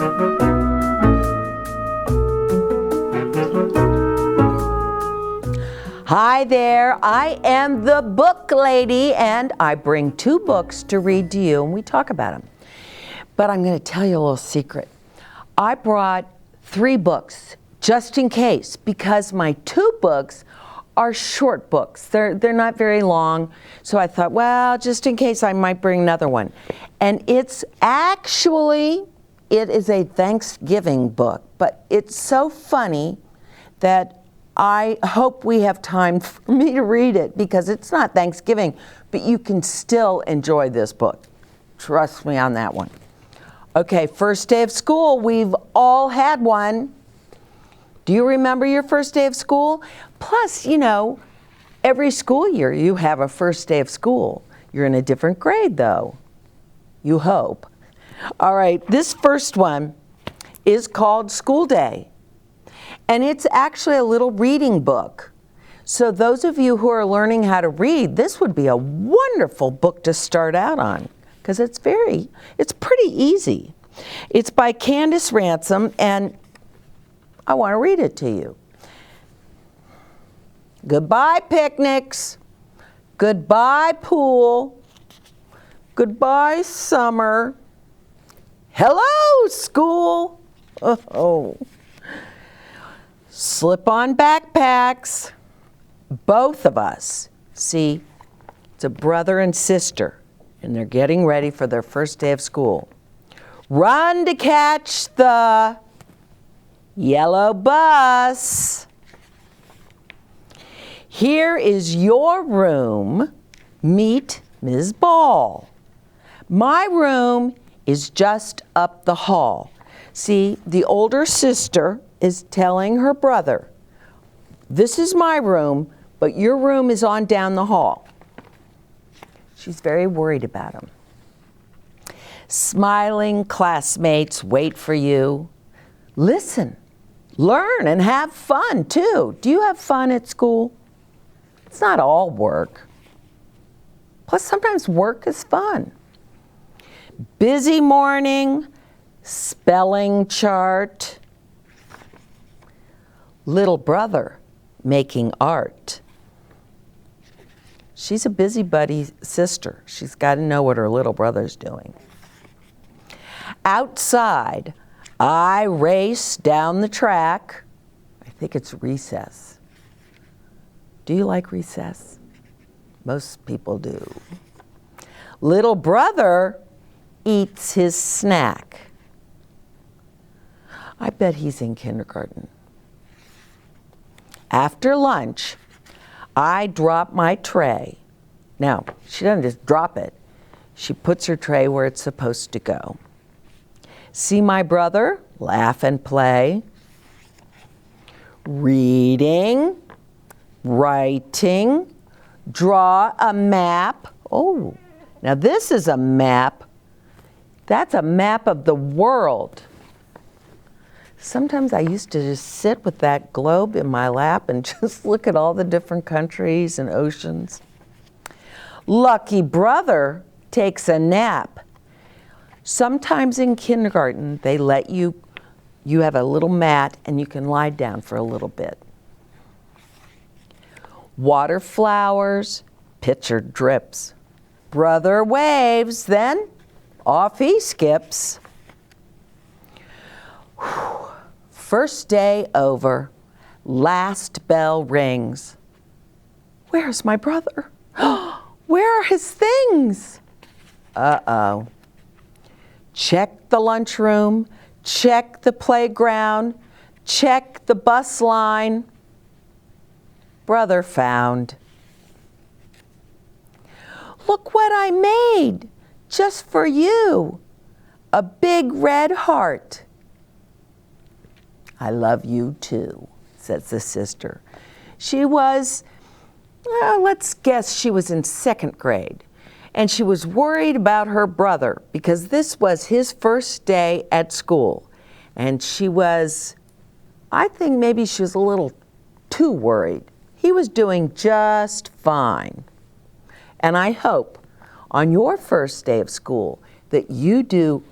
Hi there, I am the book lady, and I bring 2 books to read to you, and we talk about them. But I'm going to tell you a little secret. I brought 3 books just in case, because my 2 books are short books. They're not very long, so I thought, well, just in case I might bring another one. And it is a Thanksgiving book, but it's so funny that I hope we have time for me to read it, because it's not Thanksgiving, but you can still enjoy this book. Trust me on that one. Okay, first day of school. We've all had one. Do you remember your first day of school? Plus, you know, every school year you have a first day of school. You're in a different grade, though. You hope. All right, this first one is called School Day. And it's actually a little reading book. So those of you who are learning how to read, this would be a wonderful book to start out on, because it's pretty easy. It's by Candice Ransom, and I want to read it to you. Goodbye, picnics. Goodbye, pool. Goodbye, summer. Hello, school. Oh. Slip-on backpacks. Both of us. See, it's a brother and sister, and they're getting ready for their first day of school. Run to catch the yellow bus. Here is your room. Meet Ms. Ball. My room is just up the hall. See, the older sister is telling her brother, this is my room, but your room is on down the hall. She's very worried about him. Smiling classmates wait for you. Listen, learn, and have fun too. Do you have fun at school? It's not all work. Plus, sometimes work is fun. Busy morning, spelling chart. Little brother making art. She's a busybody sister. She's got to know what her little brother's doing. Outside, I race down the track. I think it's recess. Do you like recess? Most people do. Little brother eats his snack. I bet he's in kindergarten. After lunch, I drop my tray. Now, she doesn't just drop it. She puts her tray where it's supposed to go. See my brother, laugh and play. Reading, writing, draw a map. Oh, now this is a map. That's a map of the world. Sometimes I used to just sit with that globe in my lap and just look at all the different countries and oceans. Lucky brother takes a nap. Sometimes in kindergarten, they let you have a little mat and you can lie down for a little bit. Water flowers, pitcher drips. Brother waves, then off he skips. Whew. First day over, last bell rings. Where's my brother? Where are his things? Uh-oh. Check the lunchroom, check the playground, check the bus line. Brother found. Look what I made, just for you. A big red heart. I love you too, says the sister. She was, well, let's guess she was in 2nd grade. And she was worried about her brother because this was his first day at school. And she was, I think maybe she was a little too worried. He was doing just fine. And I hope on your first day of school that you do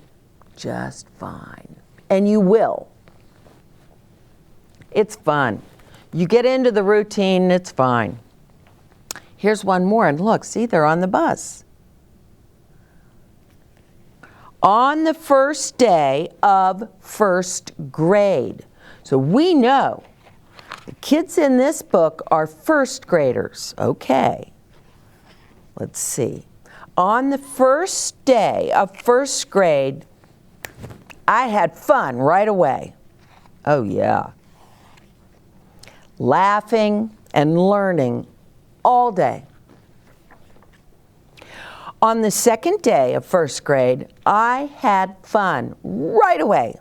just fine. and you will. It's fun. You get into the routine, it's fine. Here's one more, and look, see, they're on the bus. On the first day of first grade. So we know the kids in this book are first graders. Okay, let's see. On the first day of first grade, I had fun right away. Oh yeah. Laughing and learning all day. On the second day of first grade, I had fun right away,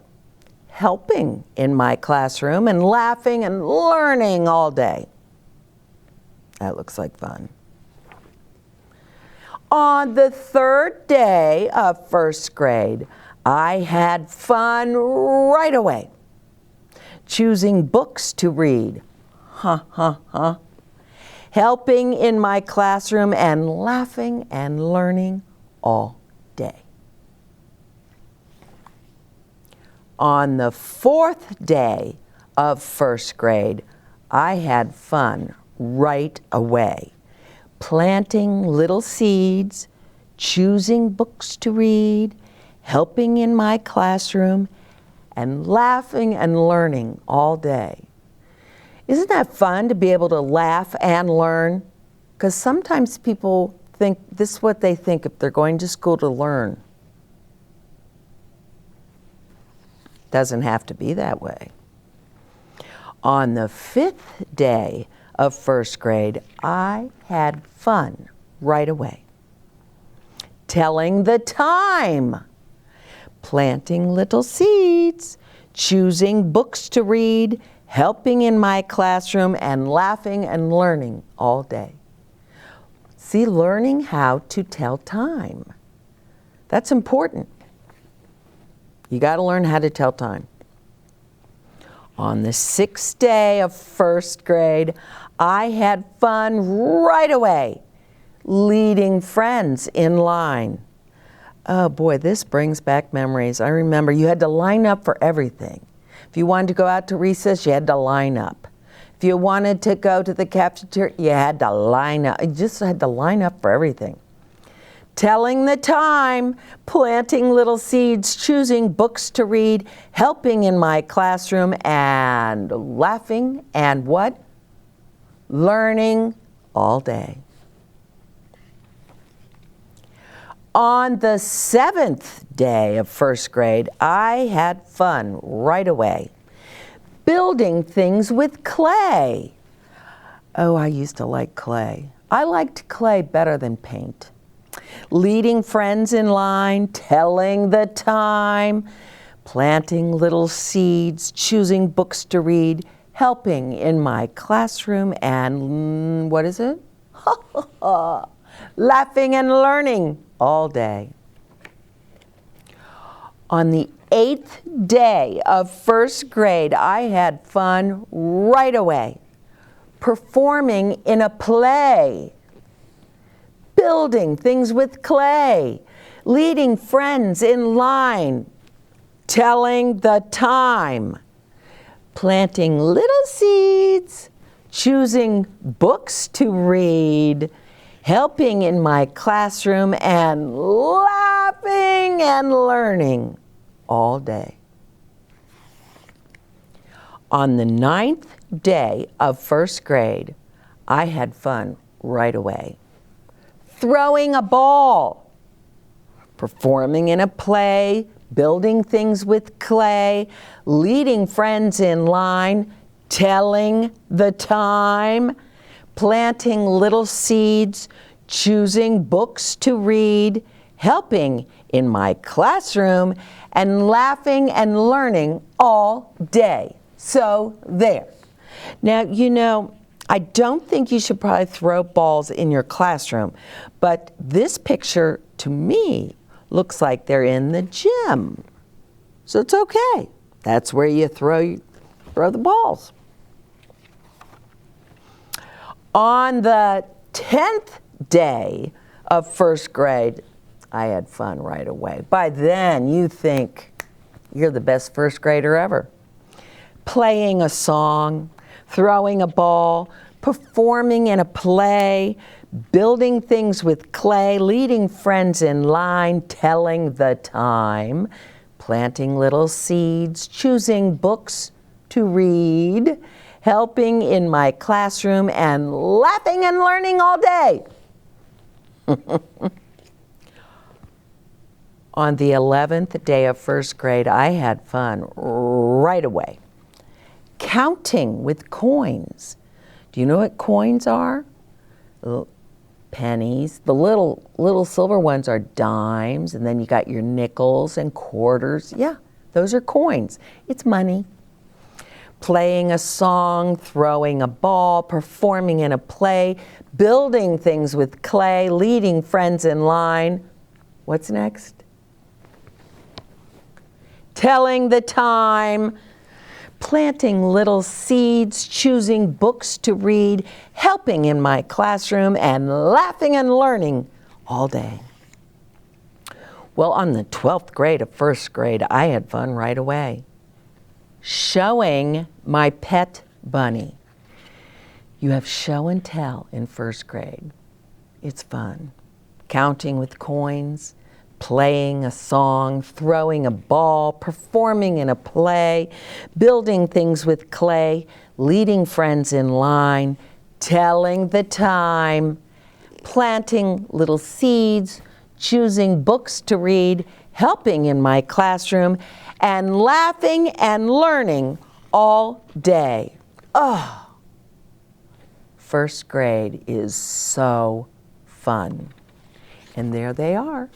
helping in my classroom and laughing and learning all day. That looks like fun. On the third day of first grade, I had fun right away, choosing books to read. Helping in my classroom and laughing and learning all day. On the fourth day of first grade, I had fun right away, planting little seeds, choosing books to read, helping in my classroom, and laughing and learning all day. Isn't that fun to be able to laugh and learn? Because sometimes people think this is what they think if they're going to school to learn. Doesn't have to be that way. On the fifth day of first grade, I had fun right away. Telling the time, planting little seeds, choosing books to read, helping in my classroom, and laughing and learning all day. See, learning how to tell time. That's important. You got to learn how to tell time. On the sixth day of first grade, I had fun right away, leading friends in line. Oh boy, this brings back memories. I remember you had to line up for everything. If you wanted to go out to recess, you had to line up. If you wanted to go to the cafeteria, you had to line up. You just had to line up for everything. Telling the time, planting little seeds, choosing books to read, helping in my classroom, and laughing and what? Learning all day. On the seventh day of first grade, I had fun right away, building things with clay. Oh, I used to like clay. I liked clay better than paint. Leading friends in line, telling the time, planting little seeds, choosing books to read, helping in my classroom, and what is it? Laughing and learning all day. On the eighth day of first grade, I had fun right away, performing in a play, building things with clay, leading friends in line, telling the time, planting little seeds, choosing books to read, helping in my classroom, and laughing and learning all day. On the ninth day of first grade, I had fun right away, throwing a ball, performing in a play, building things with clay, leading friends in line, telling the time, planting little seeds, choosing books to read, helping in my classroom, and laughing and learning all day. So there. Now, you know, I don't think you should probably throw balls in your classroom, but this picture to me looks like they're in the gym. So it's okay. That's where you throw the balls. On the 10th day of first grade, I had fun right away. By then, you think, You're the best first grader ever. Playing a song, throwing a ball, performing in a play, building things with clay, leading friends in line, telling the time, planting little seeds, choosing books to read, helping in my classroom, and laughing and learning all day. On the 11th day of first grade, I had fun right away. Counting with coins. Do you know what coins are? Pennies. The little silver ones are dimes, and then you got your nickels and quarters. Yeah, those are coins. It's money. Playing a song, throwing a ball, performing in a play, building things with clay, leading friends in line. What's next? Telling the time, planting little seeds, choosing books to read, helping in my classroom, and laughing and learning all day. Well, on the 12th grade of first grade, I had fun right away. Showing my pet bunny. You have show and tell in first grade. It's fun. Counting with coins, playing a song, throwing a ball, performing in a play, building things with clay, leading friends in line, telling the time, planting little seeds, choosing books to read, helping in my classroom, and laughing and learning all day. Oh, first grade is so fun. And there they are,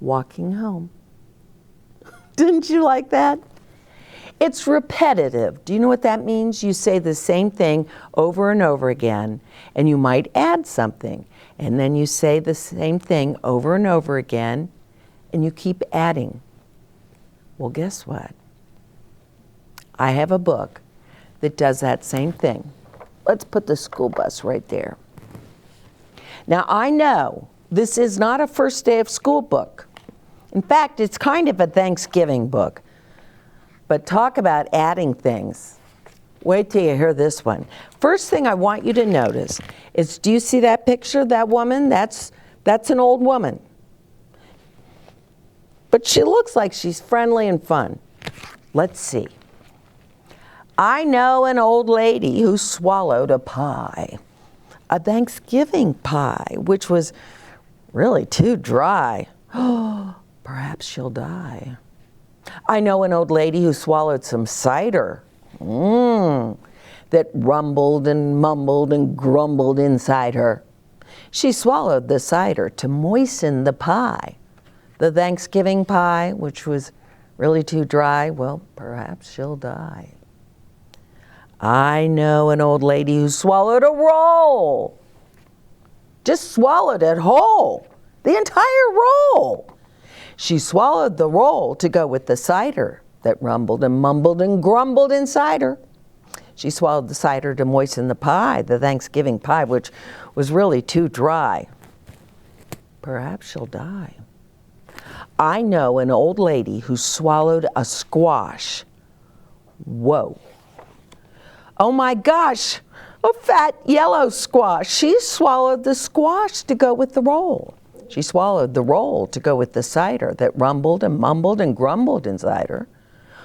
walking home. Didn't you like that? It's repetitive. Do you know what that means? You say the same thing over and over again, and you might add something. And then you say the same thing over and over again, and you keep adding. Well, guess what? I have a book that does that same thing. Let's put the school bus right there. Now, I know this is not a first day of school book. In fact, it's kind of a Thanksgiving book. But talk about adding things. Wait till you hear this one. First thing I want you to notice is, do you see that picture, that woman? That's an old woman. But she looks like she's friendly and fun. Let's see. I know an old lady who swallowed a pie, a Thanksgiving pie, which was really too dry. Oh, perhaps she'll die. I know an old lady who swallowed some cider that rumbled and mumbled and grumbled inside her. She swallowed the cider to moisten the pie. The Thanksgiving pie, which was really too dry, well, perhaps she'll die. I know an old lady who swallowed a roll. Just swallowed it whole, the entire roll. She swallowed the roll to go with the cider that rumbled and mumbled and grumbled inside her. She swallowed the cider to moisten the pie, the Thanksgiving pie, which was really too dry. Perhaps she'll die. I know an old lady who swallowed a squash. Whoa. Oh my gosh, a fat yellow squash. She swallowed the squash to go with the roll. She swallowed the roll to go with the cider that rumbled and mumbled and grumbled inside her.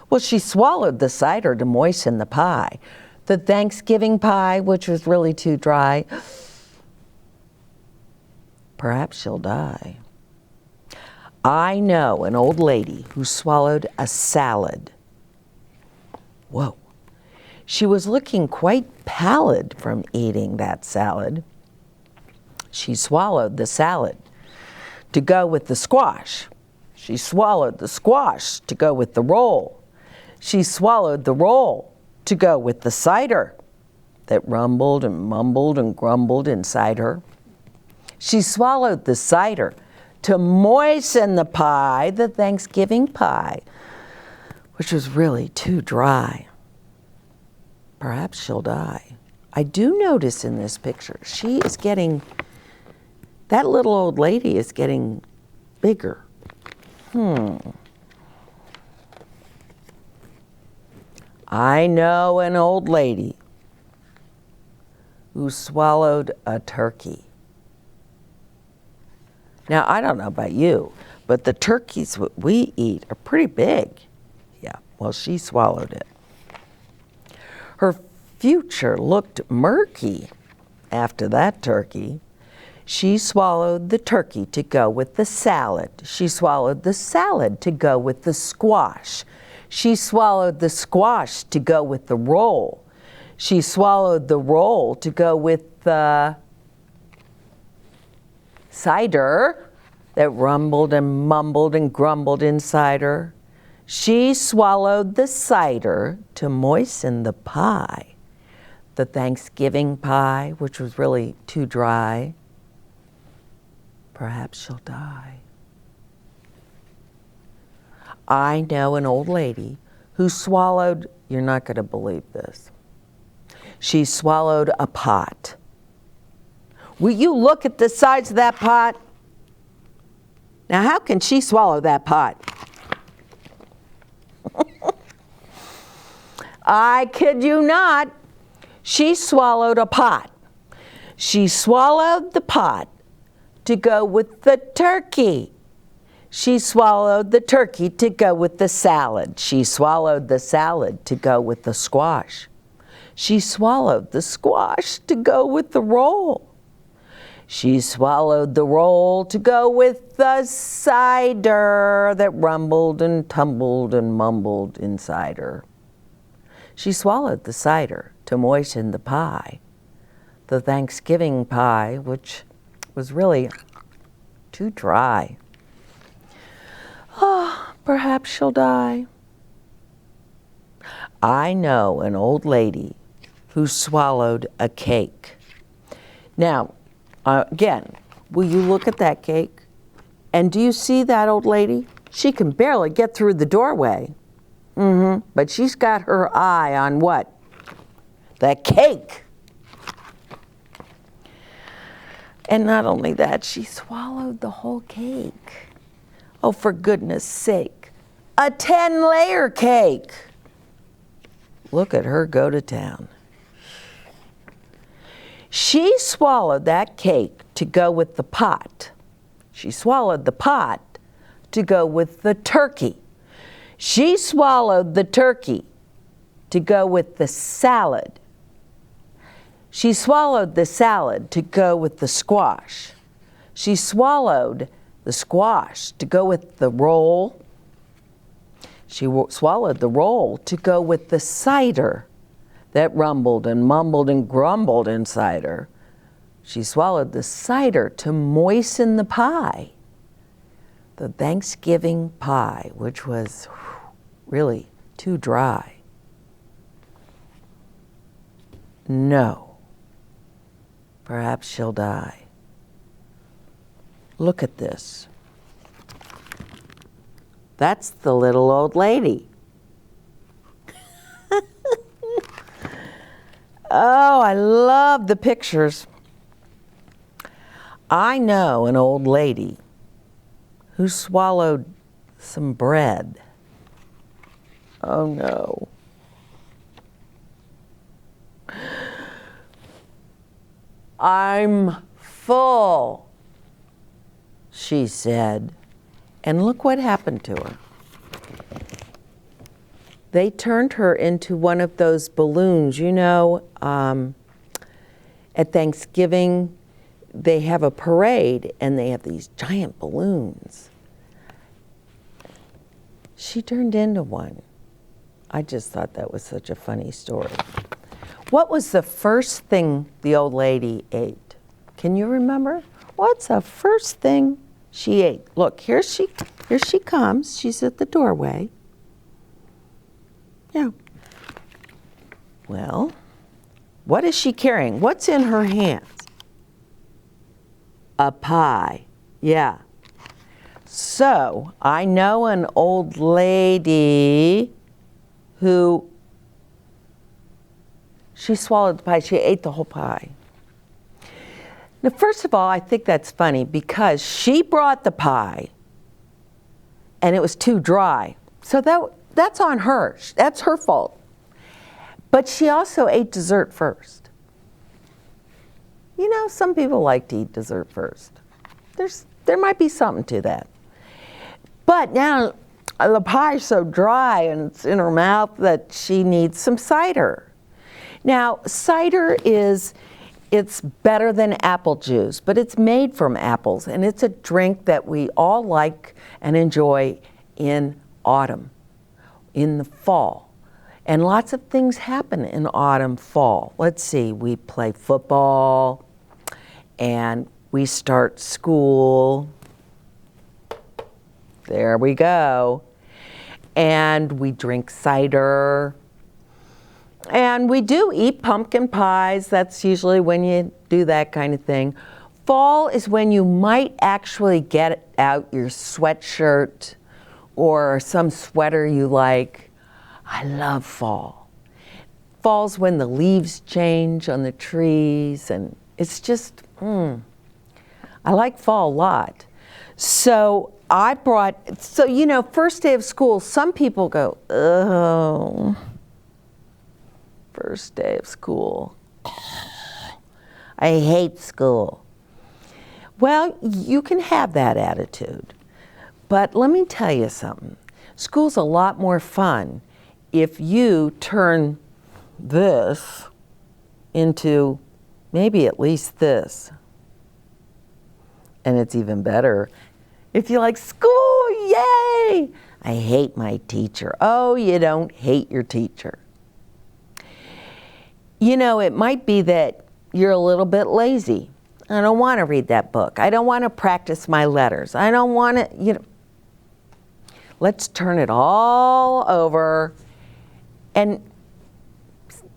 Well, she swallowed the cider to moisten the pie. The Thanksgiving pie, which was really too dry. Perhaps she'll die. I know an old lady who swallowed a salad. Whoa. She was looking quite pallid from eating that salad. She swallowed the salad to go with the squash. She swallowed the squash to go with the roll. She swallowed the roll to go with the cider that rumbled and mumbled and grumbled inside her. She swallowed the cider to moisten the pie, the Thanksgiving pie, which was really too dry. Perhaps she'll die. I do notice in this picture, that little old lady is getting bigger. I know an old lady who swallowed a turkey. Now, I don't know about you, but the turkeys we eat are pretty big. Yeah, well, she swallowed it. Her future looked murky after that turkey. She swallowed the turkey to go with the salad. She swallowed the salad to go with the squash. She swallowed the squash to go with the roll. She swallowed the roll to go with the cider that rumbled and mumbled and grumbled inside her. She swallowed the cider to moisten the pie, the Thanksgiving pie, which was really too dry. Perhaps she'll die. I know an old lady who swallowed, you're not going to believe this, she swallowed a pot. Will you look at the sides of that pot? Now, how can she swallow that pot? I kid you not. She swallowed a pot. She swallowed the pot to go with the turkey. She swallowed the turkey to go with the salad. She swallowed the salad to go with the squash. She swallowed the squash to go with the roll. She swallowed the roll to go with the cider that rumbled and tumbled and mumbled inside her. She swallowed the cider to moisten the pie, the Thanksgiving pie, which was really too dry. Oh, perhaps she'll die. I know an old lady who swallowed a cake. Now, again, will you look at that cake? And do you see that old lady? She can barely get through the doorway. But she's got her eye on what? The cake. And not only that, she swallowed the whole cake. Oh, for goodness sake. A 10-layer cake. Look at her go to town. She swallowed that cake to go with the pot. She swallowed the pot to go with the turkey. She swallowed the turkey to go with the salad. She swallowed the salad to go with the squash. She swallowed the squash to go with the roll. She swallowed the roll to go with the cider that rumbled and mumbled and grumbled inside her. She swallowed the cider to moisten the pie, the Thanksgiving pie, which was really too dry. No, perhaps she'll die. Look at this. That's the little old lady. Oh, I love the pictures. I know an old lady who swallowed some bread. Oh no. I'm full, she said. And look what happened to her. They turned her into one of those balloons. You know, at Thanksgiving, they have a parade and they have these giant balloons. She turned into one. I just thought that was such a funny story. What was the first thing the old lady ate? Can you remember? What's the first thing she ate? Look, here she comes. She's at the doorway. Yeah. Well, what is she carrying? What's in her hands? A pie. Yeah. So, I know an old lady who, she swallowed the pie. She ate the whole pie. Now, first of all, I think that's funny because she brought the pie and it was too dry. So that's on her. That's her fault. But she also ate dessert first. You know, some people like to eat dessert first. There might be something to that. But now the pie's so dry and it's in her mouth that she needs some cider. Now, cider it's better than apple juice, but it's made from apples, and it's a drink that we all like and enjoy in autumn, in the fall. And lots of things happen in autumn, fall. Let's see, we play football, and we start school. There we go. And we drink cider. And we do eat pumpkin pies. That's usually when you do that kind of thing. Fall is when you might actually get out your sweatshirt or some sweater you like. I love fall. Fall's when the leaves change on the trees, and it's just, I like fall a lot. So you know, first day of school, some people go, oh, first day of school. I hate school. Well, you can have that attitude. But let me tell you something. School's a lot more fun if you turn this into maybe at least this. And it's even better if you like school, yay! I hate my teacher. Oh, you don't hate your teacher. You know, it might be that you're a little bit lazy. I don't want to read that book. I don't want to practice my letters. I don't want to, you know. Let's turn it all over. And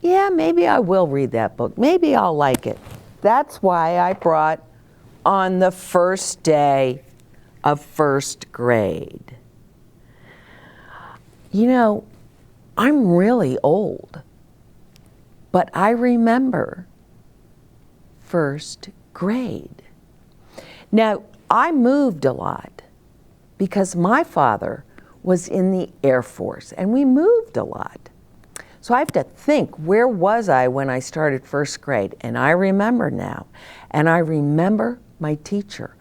yeah, maybe I will read that book. Maybe I'll like it. That's why I brought On the First Day of First Grade. You know, I'm really old, but I remember first grade. Now, I moved a lot because my father was in the Air Force and we moved a lot. So I have to think, where was I when I started first grade? And I remember now. And I remember my teacher.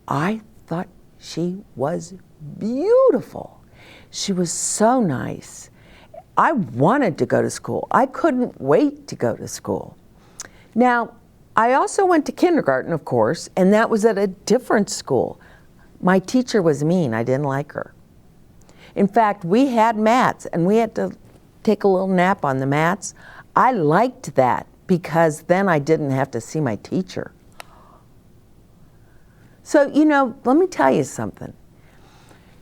I thought she was beautiful. She was so nice. I wanted to go to school. I couldn't wait to go to school. Now, I also went to kindergarten, of course, and that was at a different school. My teacher was mean. I didn't like her. In fact, we had mats, and we had to take a little nap on the mats. I liked that because then I didn't have to see my teacher. So, you know, let me tell you something.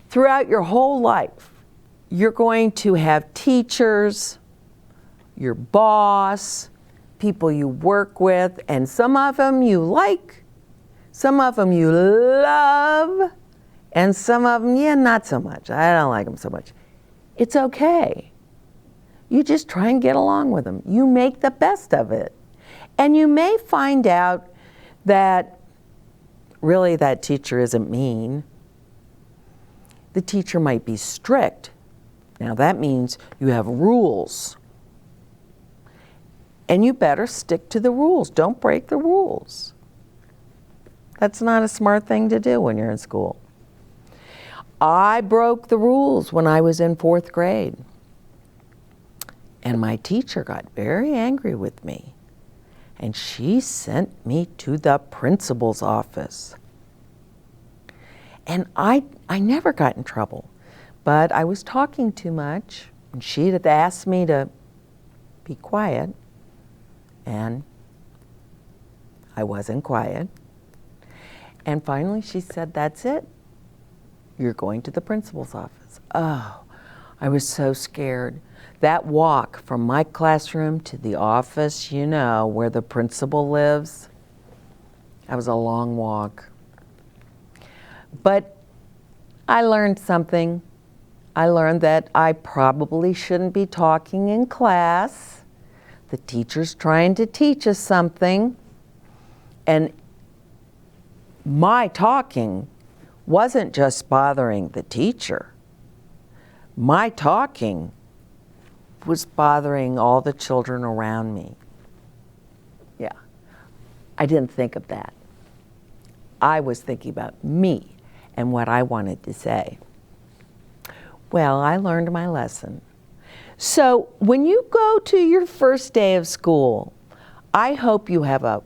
Throughout your whole life, you're going to have teachers, your boss, people you work with, and some of them you like, some of them you love, and some of them, yeah, not so much. I don't like them so much. It's okay. You just try and get along with them. You make the best of it. And you may find out that really that teacher isn't mean. The teacher might be strict. Now that means you have rules. And you better stick to the rules. Don't break the rules. That's not a smart thing to do when you're in school. I broke the rules when I was in 4th grade. And my teacher got very angry with me. And she sent me to the principal's office. And I never got in trouble. But I was talking too much. And she had asked me to be quiet. And I wasn't quiet. And finally she said, that's it. You're going to the principal's office. Oh, I was so scared. That walk from my classroom to the office, you know, where the principal lives, that was a long walk. But I learned something. I learned that I probably shouldn't be talking in class. The teacher's trying to teach us something. And my talking wasn't just bothering the teacher. My talking was bothering all the children around me. Yeah, I didn't think of that. I was thinking about me and what I wanted to say. Well, I learned my lesson. So when you go to your first day of school, I hope you have a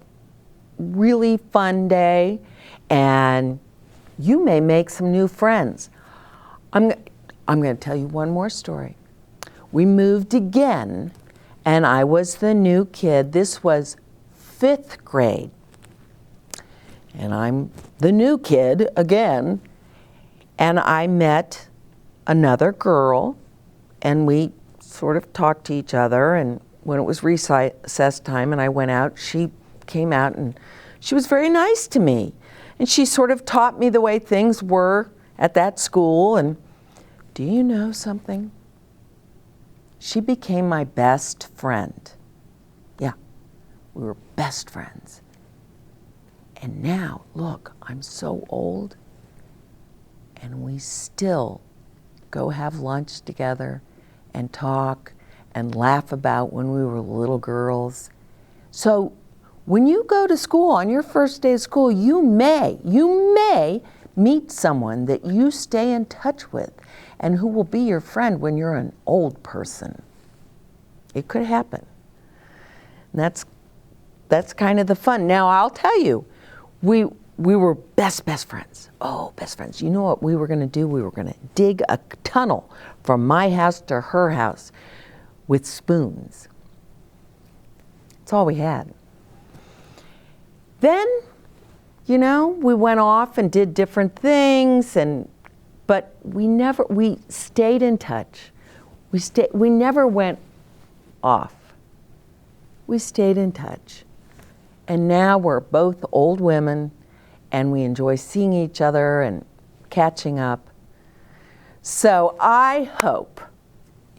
really fun day and you may make some new friends. I'm going to tell you one more story. We moved again and I was the new kid. This was 5th grade. And I'm the new kid again. And I met another girl and we sort of talked to each other, and when it was recess time and I went out, she came out and she was very nice to me. And she sort of taught me the way things were at that school. And do you know something? She became my best friend. Yeah, we were best friends. And now, look, I'm so old and we still go have lunch together and talk and laugh about when we were little girls. So when you go to school, on your first day of school, you may meet someone that you stay in touch with and who will be your friend when you're an old person. It could happen. And that's kind of the fun. Now I'll tell you, we were best friends. Oh, best friends. You know what we were going to do? We were going to dig a tunnel from my house to her house with spoons. That's all we had. Then, you know, we went off and did different things, but we stayed in touch. We never went off. We stayed in touch. And now we're both old women and we enjoy seeing each other and catching up. So I hope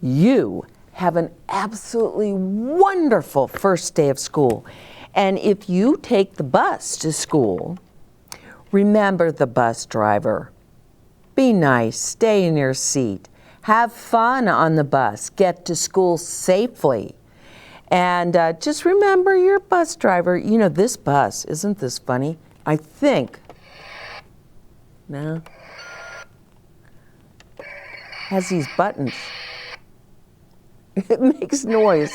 you have an absolutely wonderful first day of school. And if you take the bus to school, remember the bus driver. Be nice, stay in your seat, have fun on the bus, get to school safely. And just remember your bus driver. You know, this bus, isn't this funny? I think, no, has these buttons. It makes noise.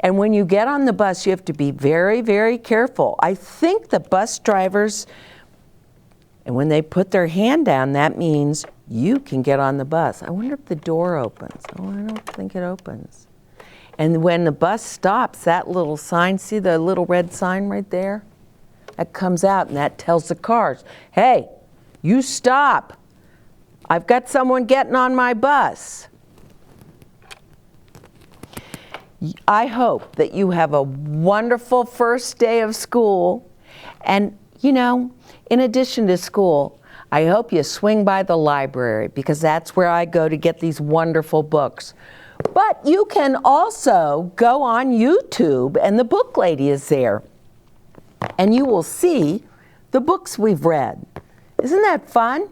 And when you get on the bus, you have to be very, very careful. I think the bus drivers, and when they put their hand down, that means you can get on the bus. I wonder if the door opens. Oh, I don't think it opens. And when the bus stops, that little sign, see the little red sign right there? That comes out and that tells the cars, hey, you stop. I've got someone getting on my bus. I hope that you have a wonderful first day of school. And, you know, in addition to school, I hope you swing by the library because that's where I go to get these wonderful books. But you can also go on YouTube and the book lady is there. And you will see the books we've read. Isn't that fun?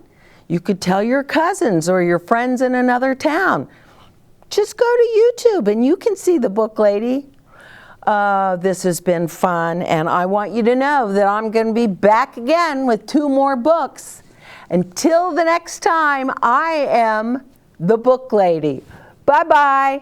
You could tell your cousins or your friends in another town. Just go to YouTube and you can see the book lady. This has been fun, and I want you to know that I'm going to be back again with 2 more books. Until the next time, I am the book lady. Bye-bye.